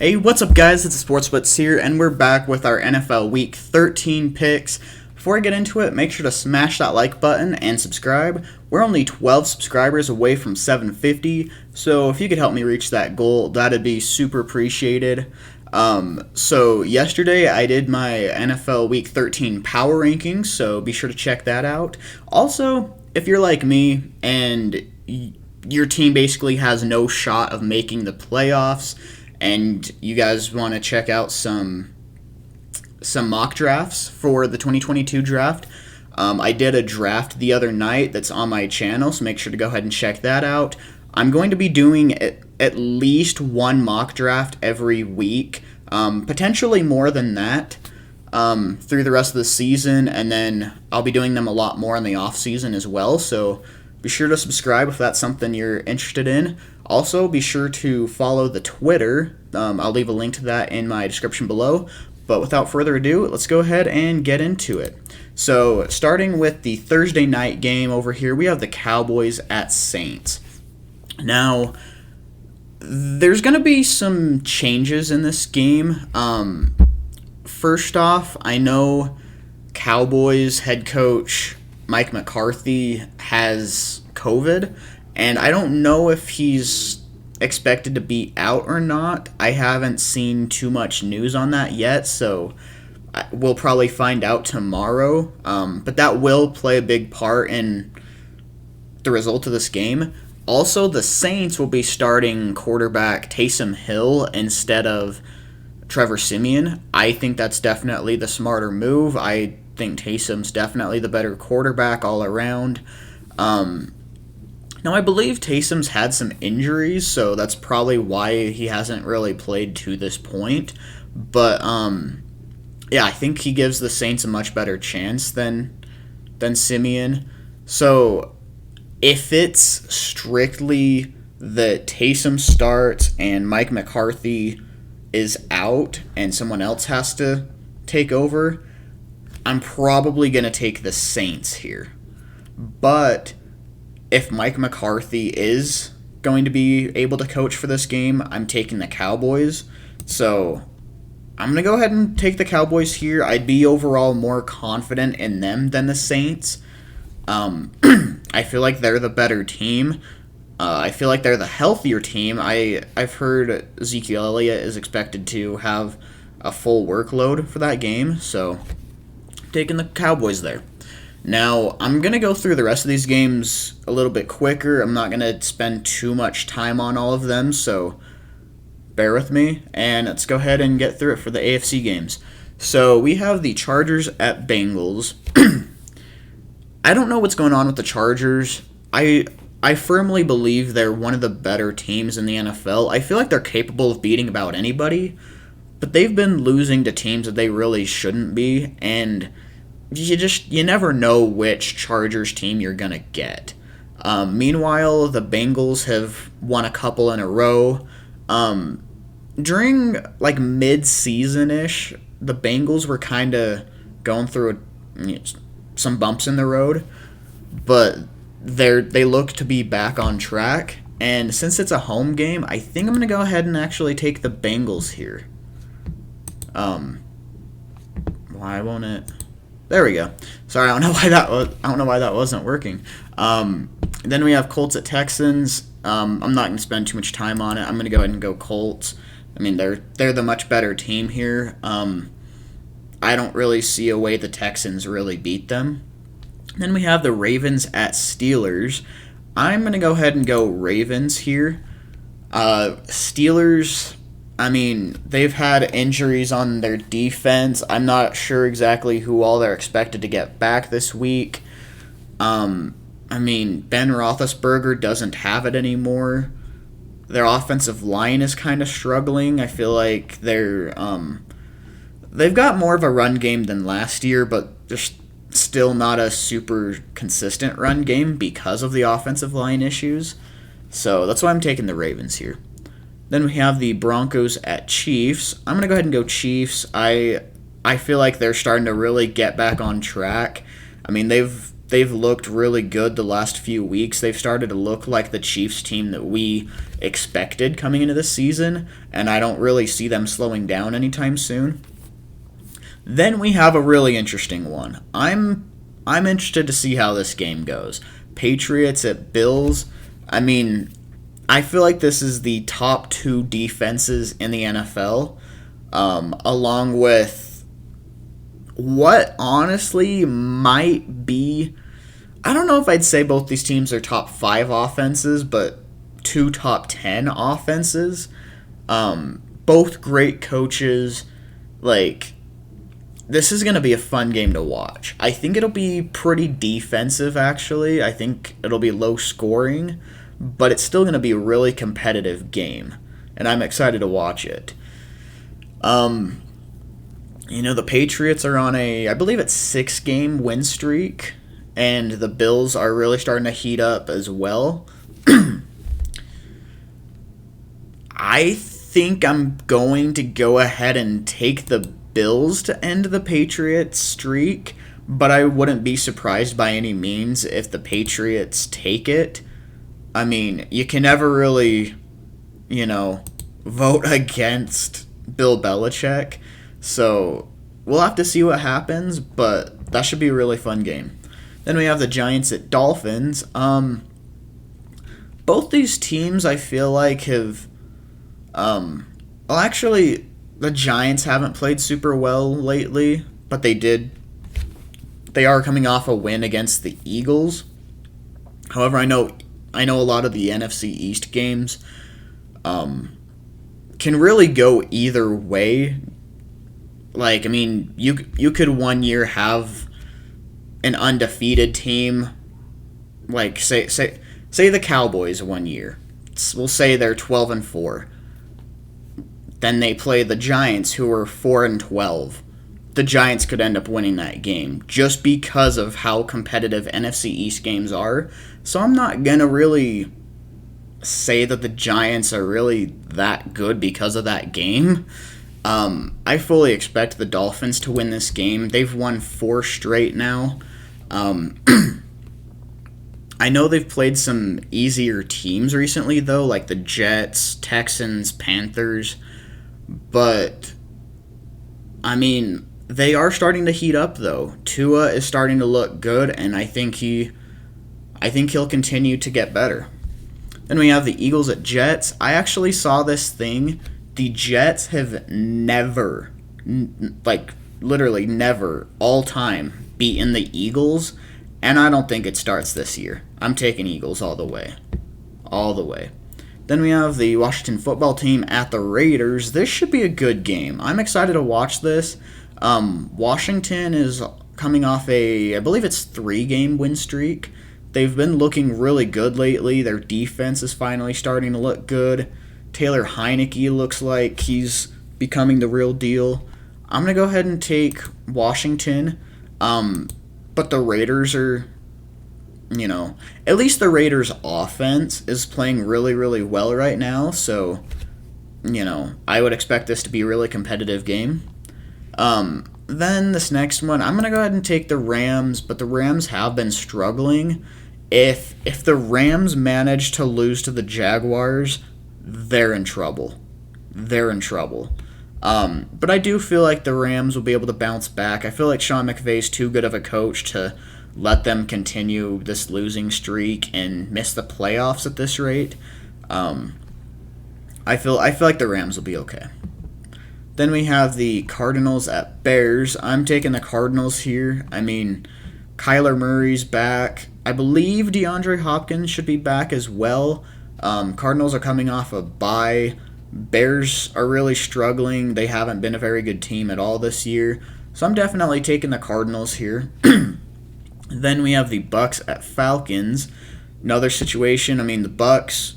Hey, what's up, guys? It's Sports Blitz here, and we're back with our NFL Week 13 picks. Before I get into it, make sure to smash that like button and subscribe. We're only 12 subscribers away from 750, so if you could help me reach that goal, that'd be super appreciated. So yesterday I did my NFL Week 13 power rankings, so be sure to check that out. Also, if you're like me and your team basically has no shot of making the playoffs, and you guys want to check out some mock drafts for the 2022 draft, I did a draft the other night that's on my channel, so make sure to go ahead and check that out. I'm going to be doing at least one mock draft every week, potentially more than that, through the rest of the season, and then I'll be doing them a lot more in the off season as well, so be sure to subscribe if that's something you're interested in. Also, be sure to follow the Twitter. I'll leave a link to that in my description below. But without further ado, let's go ahead and get into it. So, starting with the Thursday night game over here, we have the Cowboys at Saints. Now, there's going to be some changes in this game. First off, I know Cowboys head coach Mike McCarthy has COVID, and I don't know if he's expected to be out or not. I haven't seen too much news on that yet, so we'll probably find out tomorrow. But that will play a big part in the result of this game. Also, the Saints will be starting quarterback Taysom Hill instead of Trevor Siemian. I think that's definitely the smarter move. I think Taysom's definitely the better quarterback all around. Now, I believe Taysom's had some injuries, so that's probably why he hasn't really played to this point. But, yeah, I think he gives the Saints a much better chance than Siemian. So, if it's strictly that Taysom starts and Mike McCarthy is out and someone else has to take over, I'm probably going to take the Saints here. But if Mike McCarthy is going to be able to coach for this game, I'm taking the Cowboys. So I'm going to go ahead and take the Cowboys here. I'd be overall more confident in them than the Saints. I feel like they're the better team. I feel like they're the healthier team. I've heard Ezekiel Elliott is expected to have a full workload for that game, so taking the Cowboys there. Now, I'm going to go through the rest of these games a little bit quicker. I'm not going to spend too much time on all of them, so bear with me. And let's go ahead and get through it for the AFC games. So we have the Chargers at Bengals. I don't know what's going on with the Chargers. I firmly believe they're one of the better teams in the NFL. I feel like they're capable of beating about anybody, but they've been losing to teams that they really shouldn't be, and you never know which Chargers team you're going to get. Meanwhile, the Bengals have won a couple in a row. During like mid-season-ish, the Bengals were kind of going through some bumps in the road, but they look to be back on track. And since it's a home game, I think I'm going to go ahead and actually take the Bengals here. Why won't it? There we go. Sorry, I don't know why that wasn't working. Then we have Colts at Texans. I'm not going to spend too much time on it. I'm going to go ahead and go Colts. I mean, they're the much better team here. I don't really see a way the Texans really beat them. Then we have the Ravens at Steelers. I'm going to go ahead and go Ravens here. Steelers, I mean, they've had injuries on their defense. I'm not sure exactly who all they're expected to get back this week. I mean, Ben Roethlisberger doesn't have it anymore. Their offensive line is kind of struggling. I feel like they've got more of a run game than last year, but just still not a super consistent run game because of the offensive line issues. So that's why I'm taking the Ravens here. Then we have the Broncos at Chiefs. I'm going to go ahead and go Chiefs. I feel like they're starting to really get back on track. I mean, they've they've looked really good the last few weeks. They've started to look like the Chiefs team that we expected coming into this season, and I don't really see them slowing down anytime soon. Then we have a really interesting one. I'm interested to see how this game goes. Patriots at Bills. I mean, I feel like this is the top two defenses in the NFL, along with what honestly might be, I don't know if I'd say both these teams are top 5 offenses, but two top 10 offenses. Both great coaches. Like, this is going to be a fun game to watch. I think it'll be pretty defensive, actually. I think it'll be low scoring, but it's still going to be a really competitive game, and I'm excited to watch it. The Patriots are on I believe it's 6-game win streak, and the Bills are really starting to heat up as well. I think I'm going to go ahead and take the Bills to end the Patriots streak, but I wouldn't be surprised by any means if the Patriots take it. I mean, you can never really, vote against Bill Belichick, so we'll have to see what happens, but that should be a really fun game. Then we have the Giants at Dolphins. Both these teams I feel like have, actually, the Giants haven't played super well lately, but they did. They are coming off a win against the Eagles. However, I know a lot of the NFC East games can really go either way. Like, I mean, you could one year have an undefeated team, like say the Cowboys one year. We'll say they're 12-4. Then they play the Giants, who are 4-12. The Giants could end up winning that game just because of how competitive NFC East games are. So I'm not going to really say that the Giants are really that good because of that game. I fully expect the Dolphins to win this game. They've won 4 straight now. I know they've played some easier teams recently, though, like the Jets, Texans, Panthers. But, I mean, they are starting to heat up, though. Tua is starting to look good, and I think he'll continue to get better. Then we have the Eagles at Jets. I actually saw this thing. The Jets have never, literally never, all time, beaten the Eagles, and I don't think it starts this year. I'm taking Eagles all the way. All the way. Then we have the Washington football team at the Raiders. This should be a good game. I'm excited to watch this. Washington is coming off I believe it's 3-game win streak. They've been looking really good lately. Their defense is finally starting to look good. Taylor Heineke looks like he's becoming the real deal. I'm going to go ahead and take Washington. But the Raiders are, at least the Raiders' offense is playing really, really well right now. So, I would expect this to be a really competitive game. Then this next one, I'm going to go ahead and take the Rams, but the Rams have been struggling. If the Rams manage to lose to the Jaguars, they're in trouble. They're in trouble. But I do feel like the Rams will be able to bounce back. I feel like Sean McVay's too good of a coach to let them continue this losing streak and miss the playoffs at this rate. I feel like the Rams will be okay. Then we have the Cardinals at Bears. I'm taking the Cardinals here. I mean, Kyler Murray's back. I believe DeAndre Hopkins should be back as well. Cardinals are coming off a bye. Bears are really struggling. They haven't been a very good team at all this year. So I'm definitely taking the Cardinals here. Then we have the Bucks at Falcons. Another situation, I mean, the Bucks,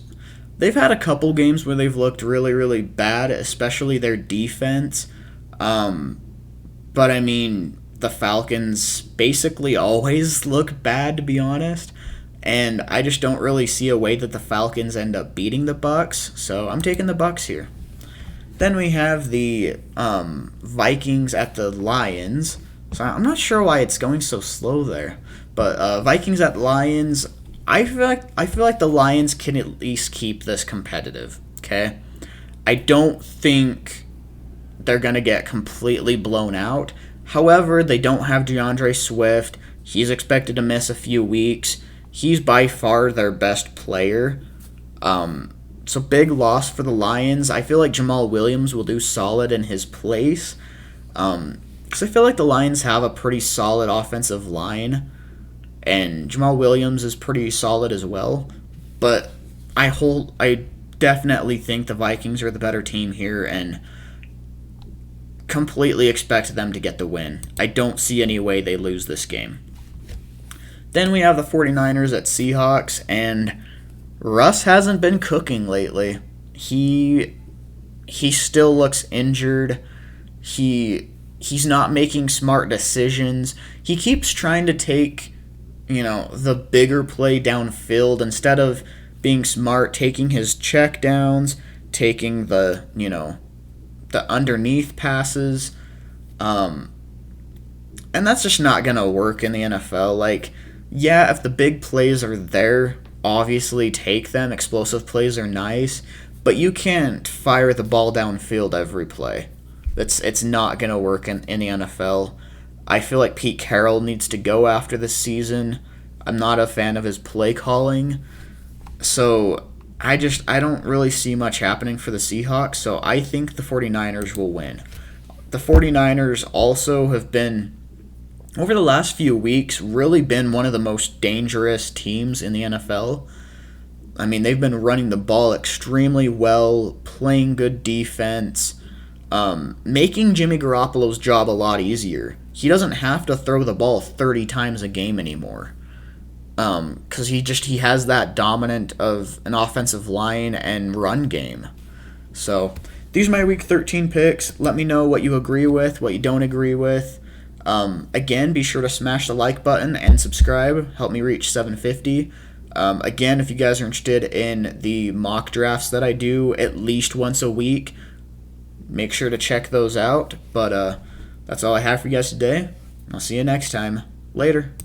they've had a couple games where they've looked really, really bad, especially their defense. But, I mean, the Falcons basically always look bad, to be honest. And I just don't really see a way that the Falcons end up beating the Bucks. So I'm taking the Bucks here. Then we have the Vikings at the Lions. So I'm not sure why it's going so slow there. But Vikings at Lions, I feel like the Lions can at least keep this competitive. Okay, I don't think they're gonna get completely blown out. However, they don't have DeAndre Swift. He's expected to miss a few weeks. He's by far their best player. So big loss for the Lions. I feel like Jamal Williams will do solid in his place. Because I feel like the Lions have a pretty solid offensive line, and Jamal Williams is pretty solid as well. But I definitely think the Vikings are the better team here, and completely expect them to get the win. I don't see any way they lose this game. Then we have the 49ers at Seahawks, and Russ hasn't been cooking lately. He still looks injured. He's not making smart decisions. He keeps trying to take, the bigger play downfield instead of being smart, taking his check downs, taking the underneath passes. And that's just not going to work in the NFL. Like, yeah, if the big plays are there, obviously take them. Explosive plays are nice, but you can't fire the ball downfield every play. It's not going to work in the NFL. I feel like Pete Carroll needs to go after this season. I'm not a fan of his play calling. So I don't really see much happening for the Seahawks, so I think the 49ers will win. The 49ers also have been, over the last few weeks, really been one of the most dangerous teams in the NFL. I mean, they've been running the ball extremely well, playing good defense, making Jimmy Garoppolo's job a lot easier. He doesn't have to throw the ball 30 times a game anymore, because he has that dominant of an offensive line and run game. So these are my Week 13 picks. Let me know what you agree with, what you don't agree with. Again, be sure to smash the like button and subscribe. Help me reach 750. Again, if you guys are interested in the mock drafts that I do at least once a week, make sure to check those out. But that's all I have for you guys today. I'll see you next time. Later.